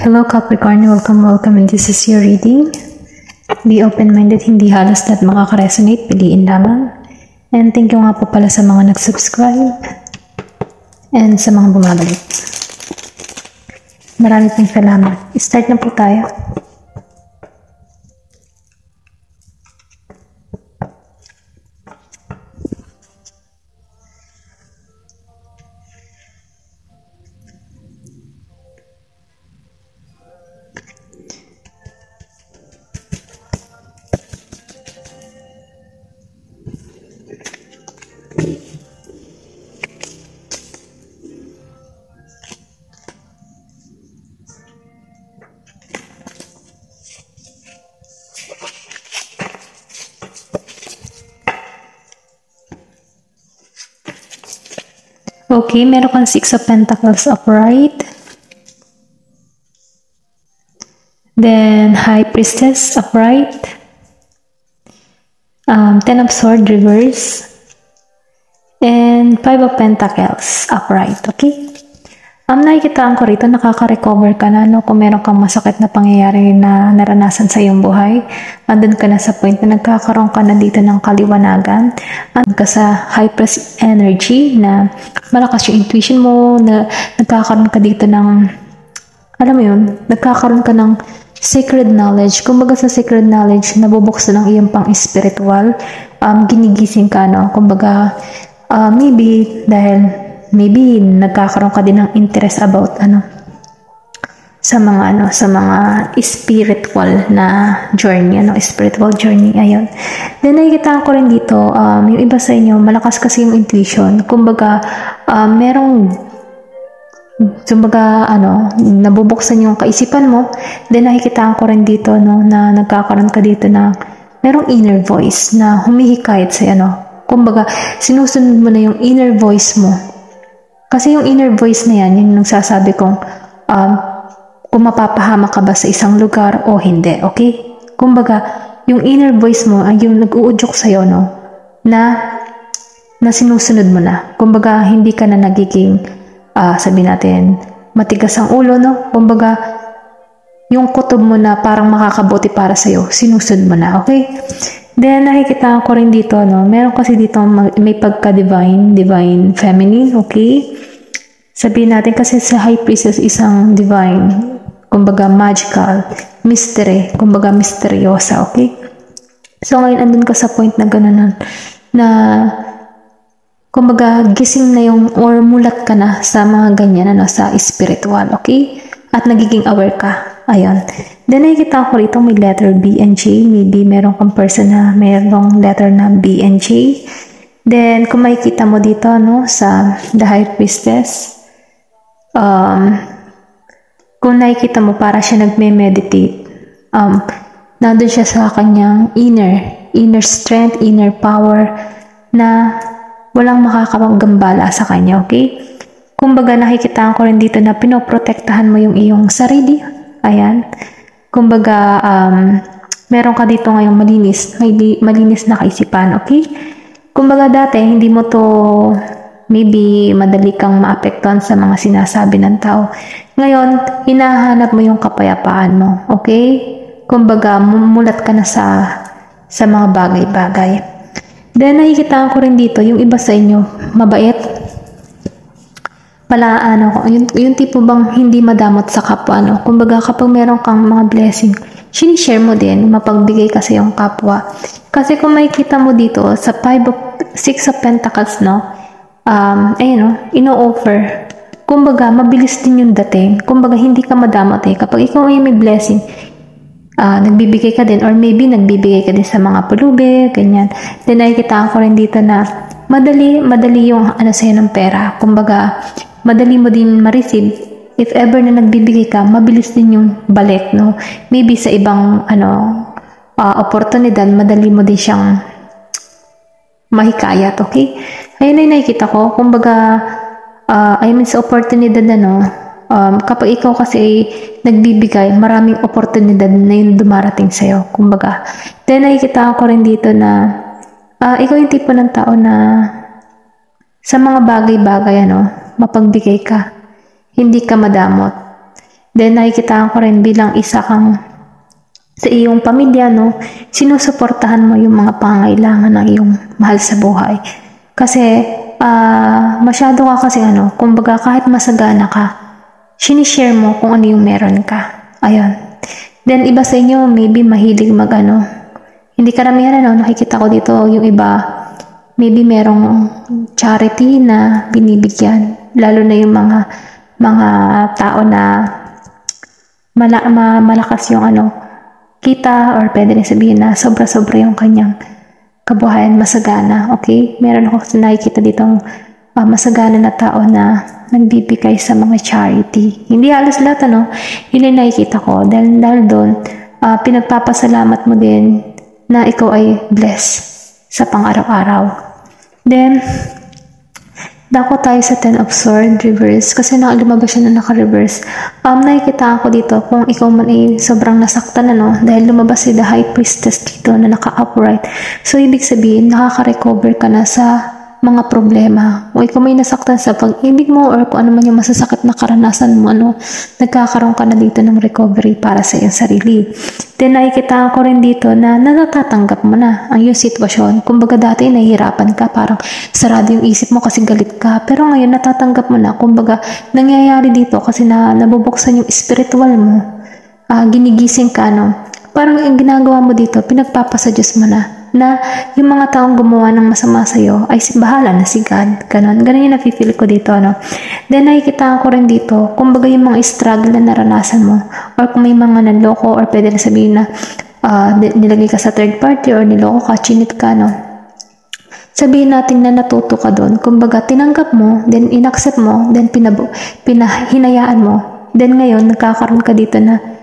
Hello Capricorn, welcome and this is your reading. Be open-minded, hindi halos lahat makaka-resonate, piliin lamang. And thank you nga po pala sa mga nag-subscribe and sa mga bumabalik. Marami pong salamat. Start na po tayo. Okay, meron kang 6 of Pentacles upright. Then, High Priestess upright. 10 of Swords reverse. And 5 of Pentacles upright, okay? Nakikitaan ko rito, nakaka-recover ka na, no? Kung meron kang masakit na pangyayari na naranasan sa iyong buhay, andun ka na sa point na nagkakaroon ka na dito ng kaliwanagan. Andun ka sa high press energy na malakas yung intuition mo, na nagkakaroon ka dito ng, alam mo yun, nagkakaroon ka ng sacred knowledge. Kumbaga sa sacred knowledge, nabubuksan ang iyong pang-spiritual, ginigising ka, no? Kumbaga, maybe nagkakaroon ka din ng interest about sa mga spiritual na journey, spiritual journey. Ayun. Then nakikita ko rin dito, yung iba sa inyo malakas kasi yung intuition. Kumbaga nabubuksan yung kaisipan mo. Then nakikita ko rin dito na nagkakaroon ka dito na merong inner voice na humihikayat sa kumbaga sinusunod mo na yung inner voice mo. Kasi yung inner voice na yan, yung nagsasabi kung mapapahama ka ba sa isang lugar o hindi, okay? Kumbaga, yung inner voice mo ay yung nag-uudyok sa'yo, na sinusunod mo na. Kumbaga, hindi ka na nagiging, sabi natin, matigas ang ulo, Kumbaga, yung kutob mo na parang makakabuti para sa'yo, sinusunod mo na, okay? Then, nakikita ko rin dito, meron kasi dito may divine feminine, okay? Sabihin natin kasi sa High Priestess isang divine, kumbaga magical, mystery, kumbaga misteryosa, okay? So, ngayon andun ka sa point na gano'n na kumbaga gising na yung, or mulat ka na sa mga ganyan, sa spiritual, okay? At nagiging aware ka. Ayun. Then, nakikita ko rito may letter B and J. Maybe meron kang person na merong letter na B and J. Then, kung makikita mo dito, sa the High Priestess, kung nakikita mo, para siya nagme-meditate. Nandun siya sa kanyang inner strength, inner power, na walang makakapagambala sa kanya, okay? Kumbaga, nakikita ko rin dito na pinoprotektahan mo yung iyong sarili. Ayan. Kumbaga, meron ka dito ngayong malinis na kaisipan, okay? Kumbaga, dati, hindi mo to, maybe, madali kang maapektuhan sa mga sinasabi ng tao. Ngayon, hinahanap mo yung kapayapaan mo, okay? Kumbaga, mulat ka na sa mga bagay-bagay. Then, nakikita ko rin dito, yung iba sa inyo, mabait, yung tipo bang hindi madamot sa kapwa, Kumbaga, kapag meron kang mga blessing, sinishare mo din, mapagbigay kasi yung kapwa. Kasi kung makikita mo dito, sa 6 of Pentacles, ino-offer. Kumbaga, mabilis din yung dating. Kumbaga, hindi ka madamot Kapag ikaw ay may blessing, nagbibigay ka din, or maybe nagbibigay ka din sa mga pulubi, ganyan. Then, nakikita ko rin dito na madali yung sa'yo ng pera. Kumbaga, madali mo din ma-receive. If ever na nagbibigay ka, mabilis din yung balik, Maybe sa ibang, oportunidad, madali mo din siyang mahikayat, okay? Ayun ay nakikita ko. Kumbaga, sa oportunidad kapag ikaw kasi nagbibigay, maraming oportunidad na yung dumarating sa'yo. Kumbaga, then nakikita ko rin dito na ikaw yung tipo ng tao na sa mga bagay-bagay, mapagbigay ka. Hindi ka madamot. Then nakikita ko rin bilang isa kang sa iyong pamilya, no, sinusuportahan mo yung mga pangailangan ng iyong mahal sa buhay. Kasi masyado ka kasi kumbaga kahit masagana ka, sinishare mo kung ano yung meron ka. Ayun. Then iba sa inyo, maybe mahilig hindi karamihan nakikita ko dito yung iba, maybe merong charity na binibigyan, lalo na yung mga tao na malakas yung kita, or pwede rin sabihin na sobra-sobra yung kanyang kabuhayan, masagana. Okay? Meron ako nakikita ditong masagana na tao na nagbibigay sa mga charity. Hindi halos lahat yun yung nakikita ko, dahil doon pinagpapasalamat mo din na ikaw ay blessed sa pang-araw-araw. Then dako tayo sa 10 of Swords reverse, kasi lumabas siya na naka-reverse. Nakikita ko dito kung ikaw man ay sobrang nasaktan dahil lumabas si the High Priestess dito na naka-upright. So ibig sabihin nakaka-recover ka na sa mga problema. Kung ikaw may nasaktan sa pag-ibig mo or kung ano man yung masasakit na karanasan mo, nagkakaroon ka na dito ng recovery para sa iyong sarili. Then nakikita ko rin dito na natatanggap mo na ang iyong sitwasyon. Kumbaga dati nahihirapan ka, parang sarado yung isip mo kasi galit ka. Pero ngayon natatanggap mo na. Kumbaga nangyayari dito kasi nabubuksan yung spiritual mo. Ginigising ka Parang yung ginagawa mo dito, pinagpapasa Diyos mo na yung mga taong gumawa ng masama sa'yo ay bahala na si God. Ganon yung nafe-feel ko dito, Then nakikita ko rin dito, kumbaga yung mga struggle na naranasan mo, or kung may mga nanloko, or pwede na sabihin na nilagay ka sa third party, or niloko ka, chinit ka, Sabihin natin na natuto ka doon. Kumbaga, tinanggap mo, then inaccept mo, then pinahinayaan mo. Then ngayon, nagkakaroon ka dito na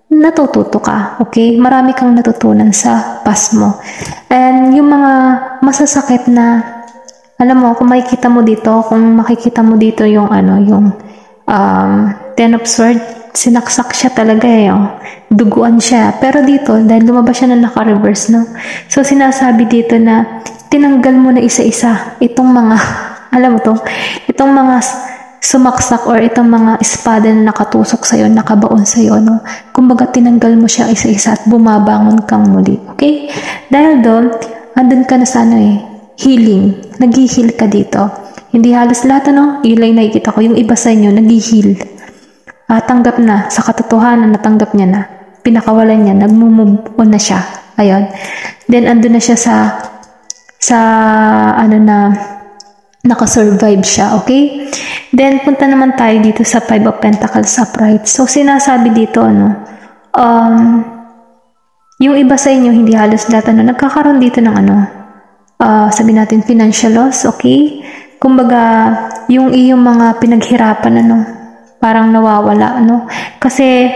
natututo ka, okay? Marami kang natutunan sa past mo. And yung mga masasakit na, alam mo, kung makikita mo dito yung Ten of Swords, sinaksak siya talaga duguan siya. Pero dito, dahil lumabas siya na naka-reverse, So sinasabi dito na tinanggal mo na isa-isa itong mga, alam mo to, itong mga sumaksak or itong mga espada na nakatusok sa'yo, nakabaon sa'yo, Kumbaga, tinanggal mo siya isa-isa at bumabangon kang muli. Okay? Dahil doon, andun ka na sa healing. Nag-heal ka dito. Hindi halos lahat, yun lang nakikita ko. Yung iba sa inyo, nag-heal. Tanggap na. Sa katotohanan, natanggap niya na. Pinakawalan niya. Nag-move on na siya. Ayun. Then, andun na siya sa nakasurvive siya. Okay? Then, punta naman tayo dito sa 5 of Pentacles upright. So, sinasabi dito, yung iba sa inyo, hindi halos lahat, nagkakaroon dito ng sabi natin, financial loss, okay? Kumbaga, yung iyong mga pinaghirapan, parang nawawala, Kasi,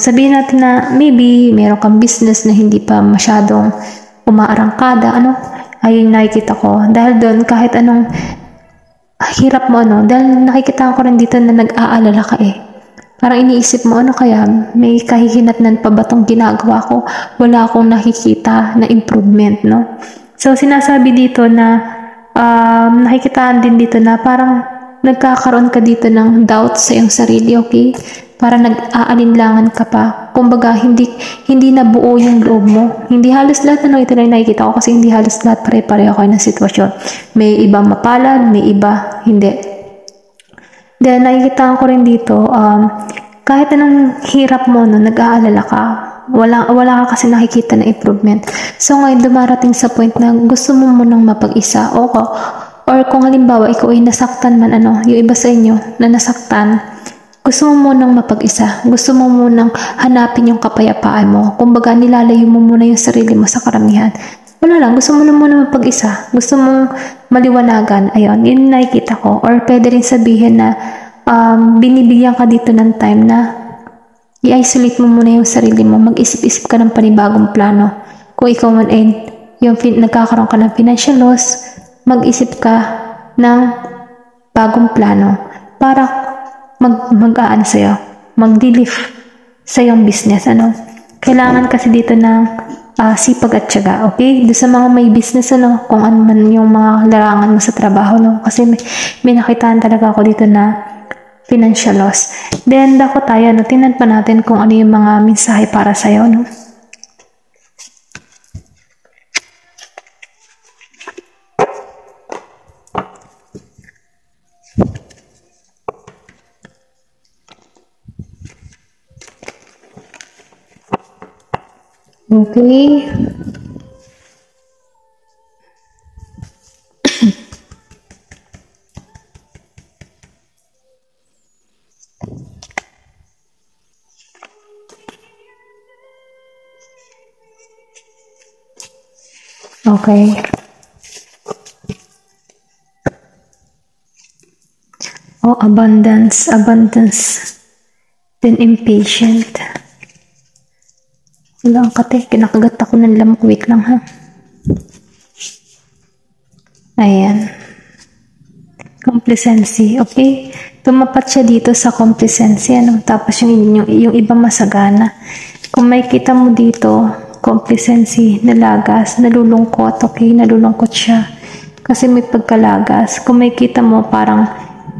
sabihin natin na, maybe, meron kang business na hindi pa masyadong umaarangkada, ayun nakikita ko. Dahil doon, kahit anong hirap mo, dahil nakikita ko rin dito na nag-aalala ka Parang iniisip mo, kaya may kahihinatnan pa ba tong ginagawa ko? Wala akong nakikita na improvement, So, sinasabi dito na, nakikitaan din dito na parang nagkakaroon ka dito ng doubt sa iyong sarili, okay? Para nag-aalinlangan ka pa. Kumbaga, hindi na buo yung loob mo. Hindi halos lahat, ito na yung nakikita ko kasi hindi halos lahat pare-pareho kayo ng sitwasyon. May ibang mapalad, may iba hindi. Then, nakikita ko rin dito, kahit anong hirap mo, nag-aalala ka, wala ka kasi nakikita na improvement. So, ngayon, dumarating sa point na gusto mo munang mapag-isa. Or kung halimbawa, ikaw ay nasaktan man, yung iba sa inyo na nasaktan, gusto mo munang mapag-isa. Gusto mo munang hanapin yung kapayapaan mo. Kumbaga, nilalayo mo muna yung sarili mo sa karamihan. Wala lang, gusto mo na muna mapag-isa. Gusto mong maliwanagan. Ayun, yun nakikita ko. Or pwede rin sabihin na binibigyan ka dito ng time na i-isolate mo muna yung sarili mo. Mag-isip-isip ka ng panibagong plano. Kung ikaw man ay nagkakaroon ka ng financial loss, mag-isip ka ng bagong plano para mag-deliver sa iyong business, Kailangan kasi dito ng sipag at tiyaga, okay? Doon sa mga may business, kung ano man yung mga larangan mo sa trabaho, Kasi may nakitaan talaga ako dito na financial loss. Then, dako tayo, no? Tingnan pa natin kung ano yung mga mensahe para sa'yo, no? Okay. Okay. Oh, abundance, abundance. Then impatient. Wala ang kate, kinakagat ako ng lamok. Wait lang ha. Ayan. Complacency, okay? Tumapat siya dito sa complacency, ano? Tapos yung iba masagana. Kung may kita mo dito, complacency, nalagas, nalulungkot, okay? Nalulungkot siya. Kasi may pagkalagas. Kung may kita mo, parang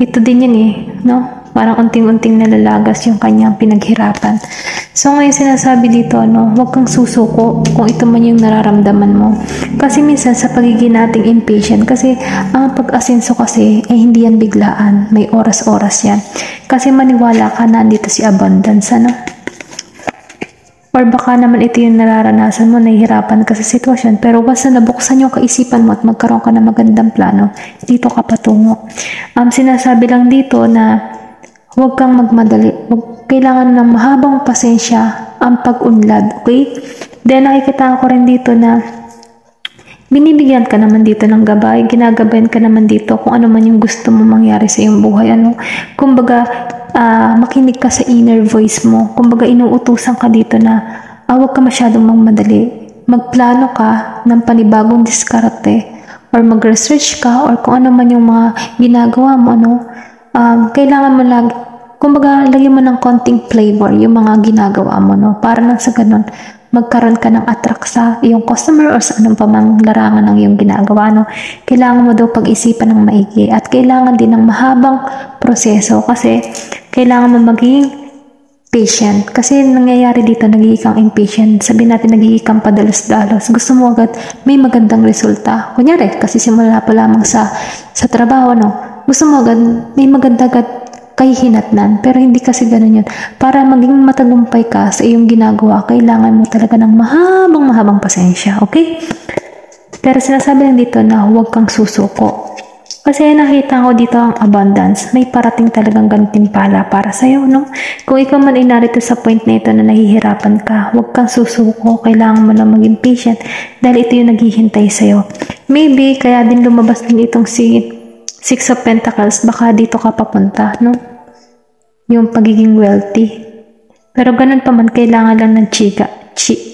ito din yan eh, no? Parang unting-unting nalalagas yung kanyang pinaghirapan. So ngayon sinasabi dito, no, huwag kang susuko kung ito man yung nararamdaman mo. Kasi minsan sa pagiging nating impatient, kasi ang pag-asenso kasi ay hindi yan biglaan. May oras-oras yan. Kasi maniwala ka na andito si abundance, ano? Or baka naman ito yung nararanasan mo, nahihirapan ka sa sitwasyon, pero basta nabuksan yung kaisipan mo at magkaroon ka ng magandang plano, dito ka patungo. Sinasabi lang dito na huwag kang magmadali. Kailangan ng mahabang pasensya ang pag-unlad, okay? Then nakikita ko rin dito na binibigyan ka naman dito ng gabay, ginagabayan ka naman dito kung ano man yung gusto mo mangyari sa iyong buhay. Ano? Kumbaga, makinig ka sa inner voice mo. Kumbaga, inuutusan ka dito na huwag ka masyadong magmadali. Magplano ka ng panibagong diskarte or mag-research ka or kung ano man yung mga ginagawa mo, ano? Kailangan mo kumbaga, lagyan mo ng konting flavor yung mga ginagawa mo, no? Para nang sa ganun, magkaroon ka ng attract sa iyong customer or sa anong pamang larangan ng iyong ginagawa, no? Kailangan mo daw pag-isipan ng maigi at kailangan din ng mahabang proseso kasi kailangan mo maging patient. Kasi nangyayari dito, nagiging kang impatient. Sabihin natin, nagiging kang padalos-dalos. Gusto mo agad may magandang resulta. Kunyari, kasi simula pa lamang sa trabaho, no? Gusto mo agad may maganda agad kahihinatnan. Pero hindi kasi ganun yun. Para maging matagumpay ka sa iyong ginagawa, kailangan mo talaga ng mahabang pasensya. Okay? Pero sinasabi lang dito na huwag kang susuko. Kasi nakita ko dito ang abundance. May parating talagang gantimpala para sa'yo, no? Kung ikaw man ay narito sa point na ito na nahihirapan ka, huwag kang susuko. Kailangan mo na maging patient dahil ito yung naghihintay sa'yo. Maybe, kaya din lumabas din itong Six of Pentacles, baka dito ka papunta, no? Yung pagiging wealthy. Pero ganun pa man, kailangan lang ng tiyaga. Okay?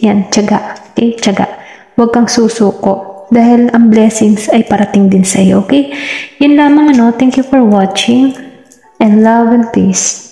Tiyaga. Huwag kang susuko. Dahil ang blessings ay parating din sa'yo, okay? Yun lamang, ano? Thank you for watching. And love and peace.